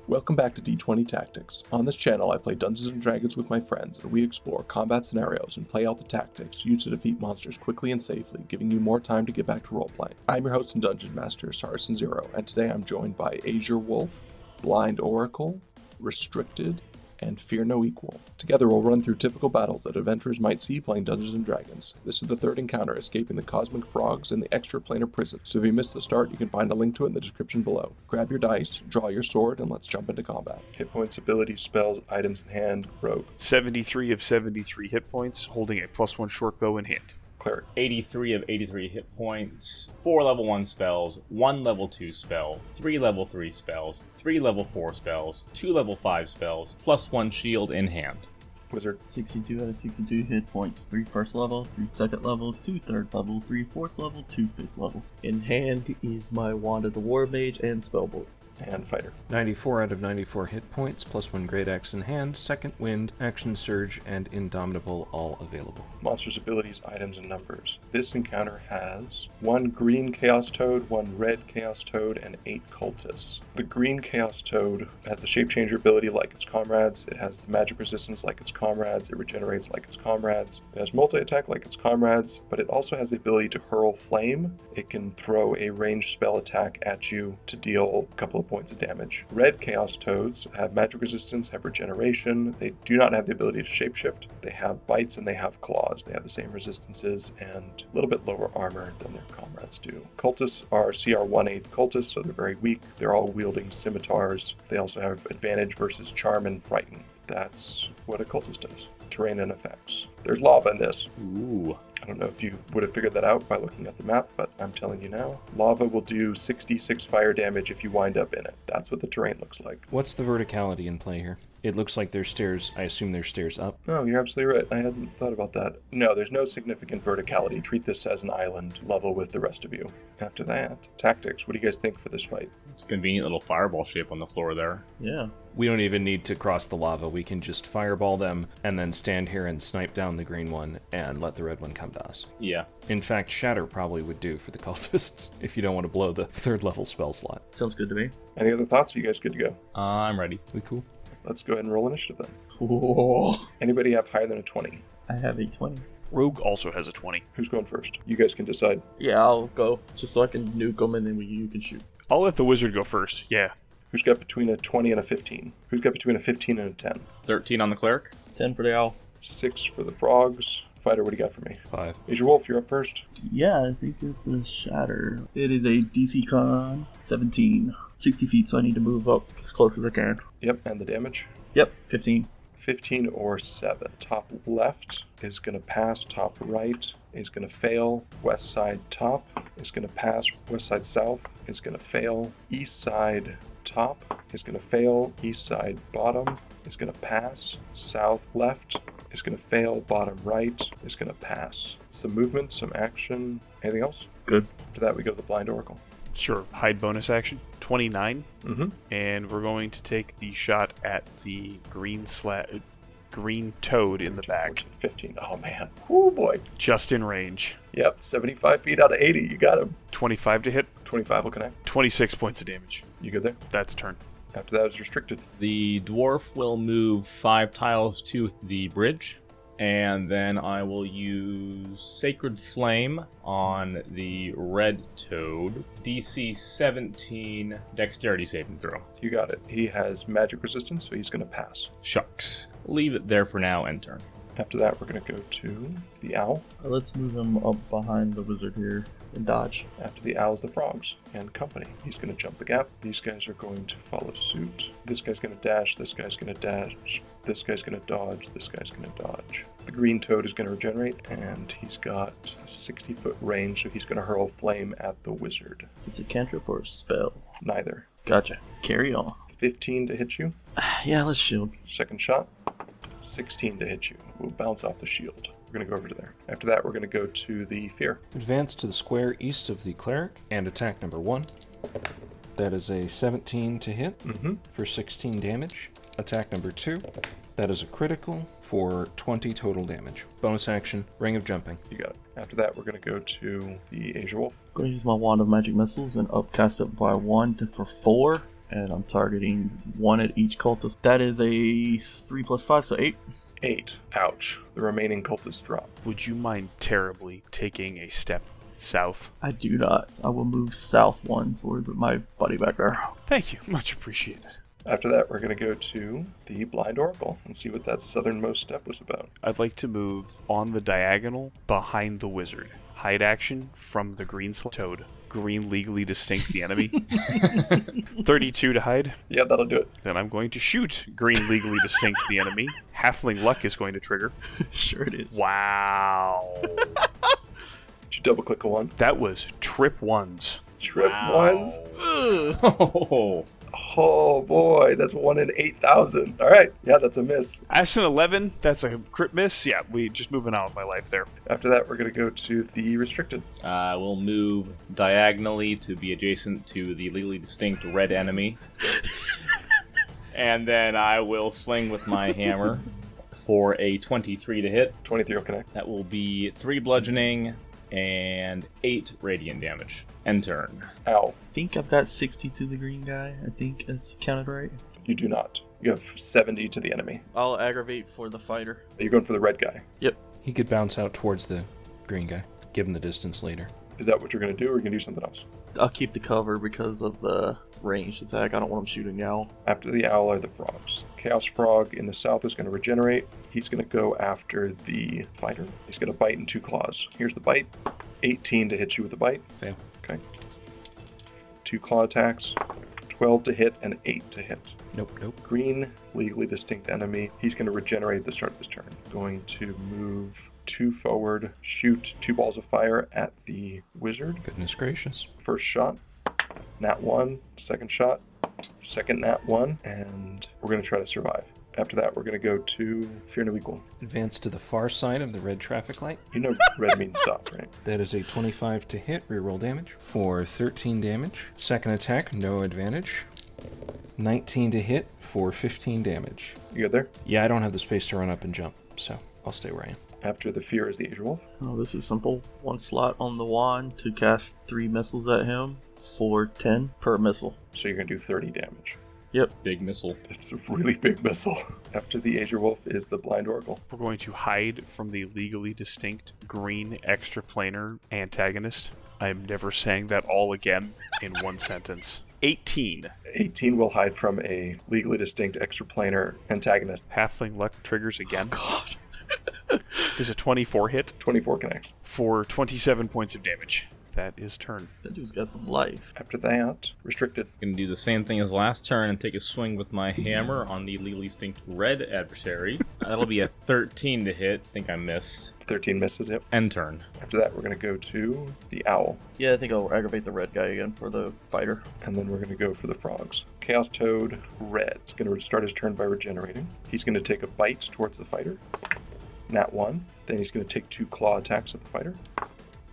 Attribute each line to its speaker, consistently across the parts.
Speaker 1: Welcome back to D20 Tactics. On this channel, I play Dungeons & Dragons with my friends, and we explore combat scenarios and play out the tactics used to defeat monsters quickly and safely, giving you more time to get back to roleplaying. I'm your host and Dungeon Master, Saracen Zero, and today I'm joined by AzureWolf, BlindOracle, Restricted, and Fear No Equal. Together we'll run through typical battles that adventurers might see playing Dungeons & Dragons. This is the third encounter, escaping the cosmic frogs in the extraplanar prison, so if you missed the start, you can find a link to it in the description below. Grab your dice, draw your sword, and let's jump into combat. Hit points, abilities, spells, items in hand, rogue.
Speaker 2: 73 of 73 hit points, holding a +1 short bow in hand.
Speaker 1: Cleric.
Speaker 3: 83 of 83 hit points, 4 level 1 spells, 1 level 2 spell, 3 level 3 spells, 3 level 4 spells, 2 level 5 spells, +1 shield in hand.
Speaker 1: Wizard.
Speaker 4: 62 out of 62 hit points, 3 first level, 3 second level, 2 third level, 3 fourth level, 2 fifth level.
Speaker 5: In hand is my Wand of the War Mage and Spellbolt.
Speaker 1: And fighter.
Speaker 6: 94 out of 94 hit points, +1 Great Axe in hand, Second Wind, Action Surge, and Indomitable all available.
Speaker 1: Monsters, abilities, items, and numbers. This encounter has 1 green Chaos Toad, 1 red Chaos Toad, and 8 cultists. The green Chaos Toad has the Shape Changer ability like its comrades, it has the magic resistance like its comrades, it regenerates like its comrades, it has multi-attack like its comrades, but it also has the ability to hurl flame. It can throw a ranged spell attack at you to deal a couple of points of damage. Red Chaos Toads have magic resistance, have regeneration, they do not have the ability to shapeshift, they have bites and they have claws. They have the same resistances and a little bit lower armor than their comrades do. Cultists are CR 1/8 cultists, so they're very weak. They're all wielding scimitars. They also have advantage versus charm and frighten. That's what a cultist does. Terrain and effects. There's lava in this.
Speaker 3: Ooh.
Speaker 1: I don't know if you would have figured that out by looking at the map, but I'm telling you now. Lava will do 66 fire damage if you wind up in it. That's what the terrain looks like.
Speaker 6: What's the verticality in play here? It looks like there's stairs. I assume there's stairs up.
Speaker 1: No, you're absolutely right. I hadn't thought about that. No, there's no significant verticality. Treat this as an island, level with the rest of you. After that, tactics. What do you guys think for this fight?
Speaker 3: It's a convenient little fireball shape on the floor there.
Speaker 4: Yeah.
Speaker 6: We don't even need to cross the lava. We can just fireball them and then stand here and snipe down the green one and let the red one come to us.
Speaker 3: Yeah.
Speaker 6: In fact, Shatter probably would do for the cultists if you don't want to blow the third level spell slot.
Speaker 4: Sounds good to me.
Speaker 1: Any other thoughts? Are you guys good to go?
Speaker 3: I'm ready.
Speaker 6: We cool?
Speaker 1: Let's go ahead and roll initiative then.
Speaker 4: Whoa.
Speaker 1: Anybody have higher than a 20?
Speaker 4: I have a 20.
Speaker 2: Rogue also has a 20.
Speaker 1: Who's going first? You guys can decide.
Speaker 4: Yeah, I'll go. Just so I can nuke them and then you can shoot.
Speaker 2: I'll let the wizard go first, yeah.
Speaker 1: Who's got between a 20 and a 15? Who's got between a 15 and a 10?
Speaker 3: 13 on the cleric.
Speaker 4: 10 for the owl.
Speaker 1: 6 for the frogs. Fighter, what do you got for me?
Speaker 6: 5.
Speaker 1: AzureWolf, you're up first.
Speaker 4: Yeah, I think it's a shatter. It is a DC Con 17. 60 feet, so I need to move up as close as I can.
Speaker 1: Yep, and the damage?
Speaker 4: Yep, 15.
Speaker 1: 15 or 7. Top left is going to pass. Top right is going to fail. West side top is going to pass. West side south is going to fail. East side top is going to fail. East side bottom is going to pass. South left is going to fail. Bottom right is going to pass. Some movement, some action. Anything else?
Speaker 4: Good.
Speaker 1: After that, we go to the BlindOracle.
Speaker 2: Sure, hide bonus action. 29.
Speaker 1: Mm-hmm.
Speaker 2: And we're going to take the shot at the green toad in the back.
Speaker 1: 15. Oh, man. Oh, boy.
Speaker 2: Just in range.
Speaker 1: Yep, 75 feet out of 80. You got him.
Speaker 2: 25 to hit.
Speaker 1: 25 will connect.
Speaker 2: 26 points of damage.
Speaker 1: You good there?
Speaker 2: That's turn.
Speaker 1: After that is restricted.
Speaker 3: The dwarf will move 5 tiles to the bridge, and then I will use Sacred Flame on the red toad. DC 17 dexterity saving throw.
Speaker 1: You got it. He has magic resistance, so he's going to pass.
Speaker 3: Shucks. Leave it there for now and turn.
Speaker 1: After that, we're going to go to the owl.
Speaker 4: Let's move him up behind the wizard here and dodge.
Speaker 1: After the owl is the frogs and company. He's going to jump the gap. These guys are going to follow suit. This guy's going to dash. This guy's going to dash. This guy's going to dodge. This guy's going to dodge. The green toad is going to regenerate, and he's got a 60-foot range, so he's going to hurl flame at the wizard.
Speaker 4: Is this a cantrip or a spell?
Speaker 1: Neither.
Speaker 4: Gotcha. Carry on.
Speaker 1: 15 to hit you.
Speaker 4: Yeah, let's shield.
Speaker 1: Second shot. 16 to hit you. We'll bounce off the shield. We're going to go over to there. After that, we're going to go to the fear.
Speaker 6: Advance to the square east of the cleric and attack number 1. That is a 17 to hit for 16 damage. Attack number 2. That is a critical for 20 total damage. Bonus action, Ring of Jumping.
Speaker 1: You got it. After that, we're going to go to the AzureWolf.
Speaker 4: I'm going to use my Wand of Magic Missiles and upcast it by 1 for 4. and I'm targeting 1 at each cultist. That is a 3 plus 5, so 8.
Speaker 1: 8. Ouch. The remaining cultists drop.
Speaker 2: Would you mind terribly taking a step south?
Speaker 4: I do not. I will move south 1 for my buddy back there.
Speaker 2: Thank you. Much appreciated.
Speaker 1: After that, we're going to go to the BlindOracle and see what that southernmost step was about.
Speaker 2: I'd like to move on the diagonal behind the wizard. Hide action from the green toad. Green legally distinct the enemy. 32 to hide.
Speaker 1: Yeah, that'll do it.
Speaker 2: Then I'm going to shoot green legally distinct the enemy. Halfling luck is going to trigger.
Speaker 4: Sure it is.
Speaker 2: Wow.
Speaker 1: Did you double click a 1?
Speaker 2: That was trip ones.
Speaker 1: Trip 1s?
Speaker 3: Oh,
Speaker 1: Oh boy, that's 1 in 8,000. All right, yeah, that's a miss.
Speaker 2: As an 11, that's a crit miss. Yeah, we just moving on with my life there.
Speaker 1: After that, we're going to go to the restricted.
Speaker 3: we'll move diagonally to be adjacent to the legally distinct red enemy. And then I will swing with my hammer for a 23 to hit.
Speaker 1: 23 will connect.
Speaker 3: That will be 3 bludgeoning and 8 radiant damage. End turn.
Speaker 1: Ow.
Speaker 4: I think I've got 60 to the green guy. I think that's counted right.
Speaker 1: You do not. You have 70 to the enemy.
Speaker 5: I'll aggravate for the fighter.
Speaker 1: You're going for the red guy.
Speaker 4: Yep.
Speaker 6: He could bounce out towards the green guy, give him the distance later.
Speaker 1: Is that what you're going to do, or are you going to do something else?
Speaker 4: I'll keep the cover because of the ranged attack. I don't want him shooting the owl.
Speaker 1: After the owl are the frogs. Chaos Frog in the south is going to regenerate. He's going to go after the fighter. He's going to bite in 2 claws. Here's the bite. 18 to hit you with the bite.
Speaker 6: Fail.
Speaker 1: Okay. 2 claw attacks. 12 to hit and 8 to hit.
Speaker 6: Nope.
Speaker 1: Green, legally distinct enemy. He's going to regenerate at the start of his turn. Going to move 2 forward, shoot 2 balls of fire at the wizard.
Speaker 6: Goodness gracious.
Speaker 1: First shot, nat 1. Second shot, second nat 1. And we're going to try to survive. After that, we're going to go to Fear No Equal.
Speaker 6: Advance to the far side of the red traffic light.
Speaker 1: You know red means stop, right?
Speaker 6: That is a 25 to hit, reroll damage for 13 damage. Second attack, no advantage. 19 to hit for 15 damage.
Speaker 1: You good there?
Speaker 6: Yeah, I don't have the space to run up and jump, so I'll stay where I am.
Speaker 1: After the Fear is the AzureWolf.
Speaker 4: Oh, this is simple. 1 slot on the wand to cast 3 missiles at him for 10 per missile.
Speaker 1: So you're going to do 30 damage.
Speaker 4: Yep.
Speaker 3: Big missile.
Speaker 1: It's a really big missile. After the AzureWolf is the BlindOracle.
Speaker 2: We're going to hide from the legally distinct green extraplanar antagonist. I'm never saying that all again in one sentence. 18.
Speaker 1: 18 will hide from a legally distinct extraplanar antagonist.
Speaker 2: Halfling luck triggers again.
Speaker 4: God.
Speaker 2: Is a 24 hit
Speaker 1: 24 connects.
Speaker 2: for 27 points of damage. That is turn.
Speaker 4: That dude's got some life.
Speaker 1: After that, restricted.
Speaker 3: Gonna do the same thing as last turn and take a swing with my hammer on the legally distinct red adversary. That'll be a 13 to hit. Think I missed.
Speaker 1: 13 misses, yep.
Speaker 3: End turn.
Speaker 1: After that, we're going to go to the owl.
Speaker 5: Yeah, I think I'll aggravate the red guy again for the fighter.
Speaker 1: And then we're going to go for the frogs. Chaos Toad, red. He's going to start his turn by regenerating. He's going to take a bite towards the fighter. Nat 1. Then he's going to take 2 claw attacks at the fighter.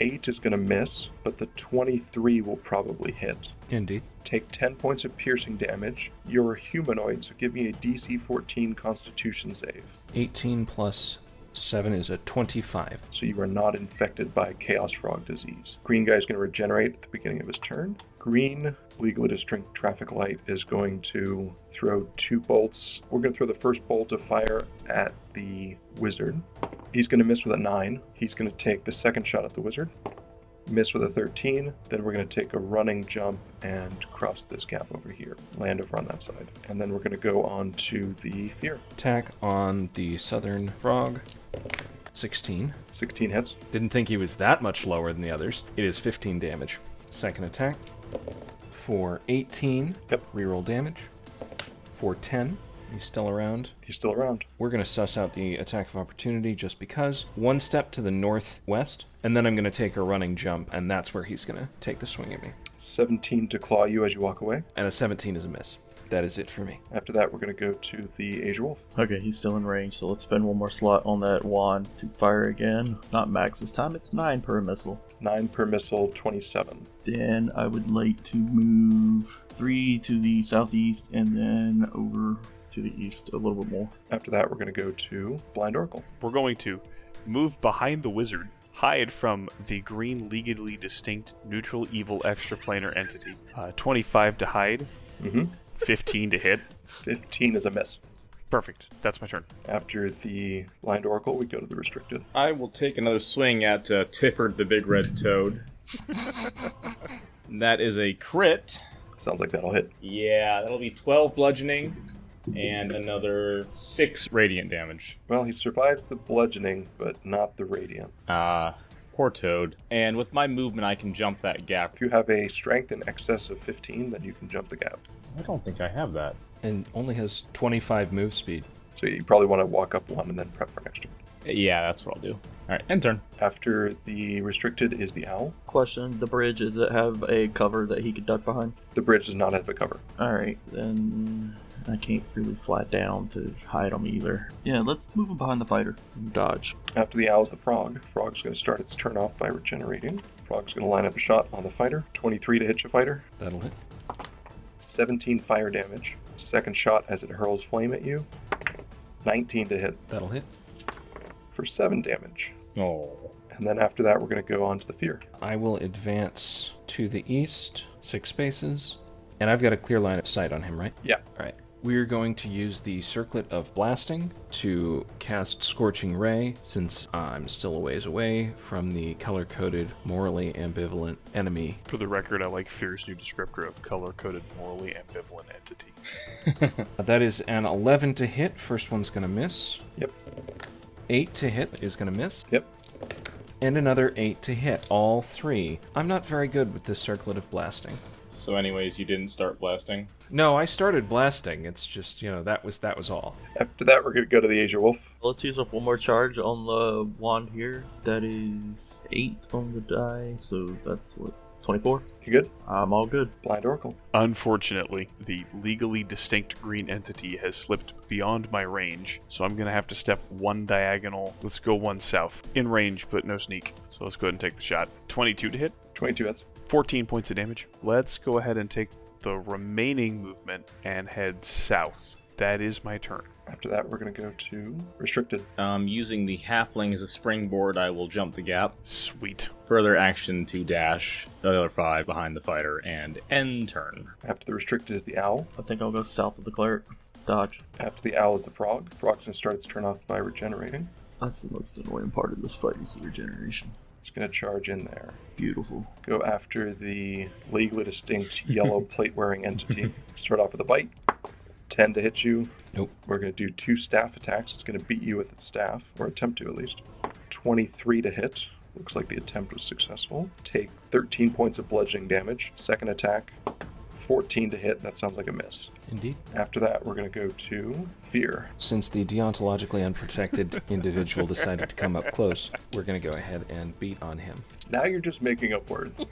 Speaker 1: 8 is going to miss, but the 23 will probably hit.
Speaker 6: Indeed.
Speaker 1: Take 10 points of piercing damage. You're a humanoid, so give me a DC 14 Constitution save.
Speaker 6: 18 plus 7 is a 25.
Speaker 1: So you are not infected by Chaos Frog disease. Green guy is going to regenerate at the beginning of his turn. Green, legally distinct traffic light, is going to throw 2 bolts. We're going to throw the first bolt of fire at the wizard. He's going to miss with a 9. He's going to take the second shot at the wizard. Miss with a 13. Then we're going to take a running jump and cross this gap over here. Land over on that side. And then we're going to go on to the fear.
Speaker 6: Attack on the southern frog. 16.
Speaker 1: 16 hits.
Speaker 6: Didn't think he was that much lower than the others. It is 15 damage. Second attack for 18.
Speaker 1: Yep.
Speaker 6: Reroll damage. For 10. He's still around.
Speaker 1: He's still around.
Speaker 6: We're going to suss out the attack of opportunity just because. 1 step to the northwest, and then I'm going to take a running jump, and that's where he's going to take the swing at me.
Speaker 1: 17 to claw you as you walk away.
Speaker 6: And a 17 is a miss. That is it for me.
Speaker 1: After that, we're going to go to the AzureWolf.
Speaker 4: Okay, he's still in range, so let's spend 1 more slot on that wand to fire again. Not max this time, it's 9 per missile.
Speaker 1: 9 per missile, 27.
Speaker 4: Then I would like to move 3 to the southeast and then over to the east a little bit more.
Speaker 1: After that, we're going to go to BlindOracle.
Speaker 2: We're going to move behind the wizard, hide from the green legally distinct neutral evil extraplanar entity. 25 to hide.
Speaker 1: Mm-hmm.
Speaker 2: 15 to hit.
Speaker 1: 15 is a miss.
Speaker 2: Perfect. That's my turn.
Speaker 1: After the BlindOracle, we go to the restricted.
Speaker 3: I will take another swing at Tifford the Big Red Toad. That is a crit.
Speaker 1: Sounds like that'll hit.
Speaker 3: Yeah, that'll be 12 bludgeoning and another 6 radiant damage.
Speaker 1: Well, he survives the bludgeoning, but not the radiant.
Speaker 3: Poor Toad. And with my movement, I can jump that gap.
Speaker 1: If you have a strength in excess of 15, then you can jump the gap.
Speaker 3: I don't think I have that.
Speaker 6: And only has 25 move speed.
Speaker 1: So you probably want to walk up one and then prep for next turn.
Speaker 3: Yeah, that's what I'll do. All right, end turn.
Speaker 1: After the restricted is the owl.
Speaker 5: Question, the bridge, does it have a cover that he could duck behind?
Speaker 1: The bridge does not have a cover.
Speaker 5: Alright, then I can't really flat down to hide him either. Yeah, let's move him behind the fighter and dodge.
Speaker 1: After the owl is the frog. Frog's going to start its turn off by regenerating. Frog's going to line up a shot on the fighter. 23 to hit your fighter.
Speaker 6: That'll hit.
Speaker 1: 17 fire damage. Second shot as it hurls flame at you. 19 to hit
Speaker 6: That'll hit.
Speaker 1: for 7 damage.
Speaker 3: Oh.
Speaker 1: And then after that, we're going to go on to the fear.
Speaker 6: I will advance to the east 6 spaces. And I've got a clear line of sight on him, right?
Speaker 1: Yeah.
Speaker 6: All right. We're going to use the Circlet of Blasting to cast Scorching Ray, since I'm still a ways away from the color-coded, morally ambivalent enemy.
Speaker 2: For the record, I like Fear's new descriptor of color-coded, morally ambivalent entity.
Speaker 6: That is an 11 to hit. First one's going to miss.
Speaker 1: Yep.
Speaker 6: 8 to hit is going to miss.
Speaker 1: Yep.
Speaker 6: And another 8 to hit. All 3. I'm not very good with this Circlet of Blasting.
Speaker 3: So anyways, you didn't start blasting?
Speaker 6: No, I started blasting. It's just, that was all.
Speaker 1: After that, we're going to go to the AzureWolf.
Speaker 5: Let's use up one more charge on the wand here. That is 8 on the die, so that's what, 24?
Speaker 1: You good?
Speaker 5: I'm all good.
Speaker 1: BlindOracle.
Speaker 2: Unfortunately, the legally distinct green entity has slipped beyond my range, so I'm going to have to step 1 diagonal. Let's go 1 south. In range, but no sneak. So let's go ahead and take the shot. 22 to hit.
Speaker 1: 22 hits.
Speaker 2: 14 points of damage. Let's go ahead and take the remaining movement and head south. That is my turn.
Speaker 1: After that, we're going to go to restricted.
Speaker 3: Using the halfling as a springboard, I will jump the gap.
Speaker 2: Sweet.
Speaker 3: Further action to dash the other 5 behind the fighter, and end turn.
Speaker 1: After the restricted is the owl.
Speaker 5: I think I'll go south of the cleric. Dodge.
Speaker 1: After the owl is the frog. Frog's going to start its turn off by regenerating.
Speaker 5: That's the most annoying part of this fight is the regeneration.
Speaker 1: It's going to charge in there.
Speaker 5: Beautiful.
Speaker 1: Go after the legally distinct yellow plate-wearing entity. Start off with a bite. 10 to hit you.
Speaker 6: Nope.
Speaker 1: We're going to do 2 staff attacks. It's going to beat you with its staff, or attempt to at least. 23 to hit. Looks like the attempt was successful. Take 13 points of bludgeoning damage. Second attack, 14 to hit. That sounds like a miss.
Speaker 6: Indeed.
Speaker 1: After that, we're going to go to fear.
Speaker 6: Since the deontologically unprotected individual decided to come up close, we're going to go ahead and beat on him.
Speaker 1: Now you're just making up words.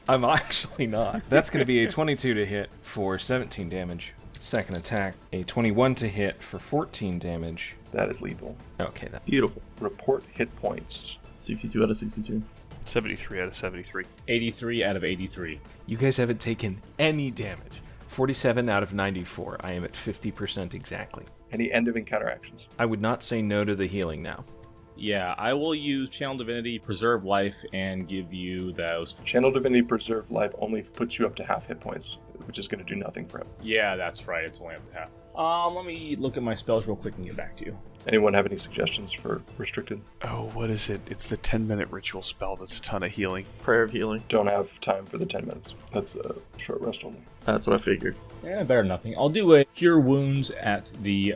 Speaker 6: I'm actually not. That's going to be a 22 to hit for 17 damage. Second attack, a 21 to hit for 14 damage.
Speaker 1: That is lethal.
Speaker 6: Okay, then.
Speaker 5: Beautiful.
Speaker 1: Report hit points.
Speaker 5: 62 out of 62.
Speaker 2: 73 out of 73.
Speaker 3: 83 out of 83.
Speaker 6: You guys haven't taken any damage. 47 out of 94. I am at 50% exactly.
Speaker 1: Any end of encounter actions?
Speaker 6: I would not say no to the healing now.
Speaker 3: Yeah, I will use Channel Divinity, Preserve Life, and give you those.
Speaker 1: Channel Divinity Preserve Life only puts you up to half hit points, which is going to do nothing for him.
Speaker 3: Yeah, that's right. It's only up to half. Let me look at my spells real quick and get back to you.
Speaker 1: Anyone have any suggestions for restricted?
Speaker 2: Oh, what is it? It's the 10-minute ritual spell that's a ton of healing.
Speaker 5: Prayer of healing.
Speaker 1: Don't have time for the 10 minutes. That's a short rest only.
Speaker 5: That's what I figured.
Speaker 3: Yeah, better than nothing. I'll do a Cure Wounds at the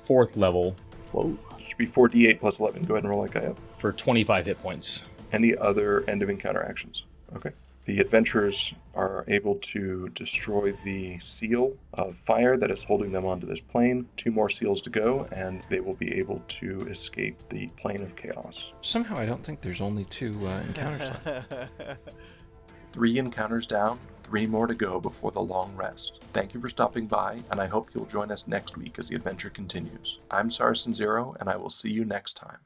Speaker 3: 4th level
Speaker 5: Whoa.
Speaker 1: It should be 4d8 plus 11. Go ahead and roll like I have.
Speaker 3: for 25 hit points.
Speaker 1: Any other end of encounter actions? Okay. The adventurers are able to destroy the seal of fire that is holding them onto this plane. 2 more seals to go, and they will be able to escape the plane of chaos.
Speaker 6: Somehow I don't think there's only 2 encounters left.
Speaker 1: 3 encounters down, 3 more to go before the long rest. Thank you for stopping by, and I hope you'll join us next week as the adventure continues. I'm Saracen Zero, and I will see you next time.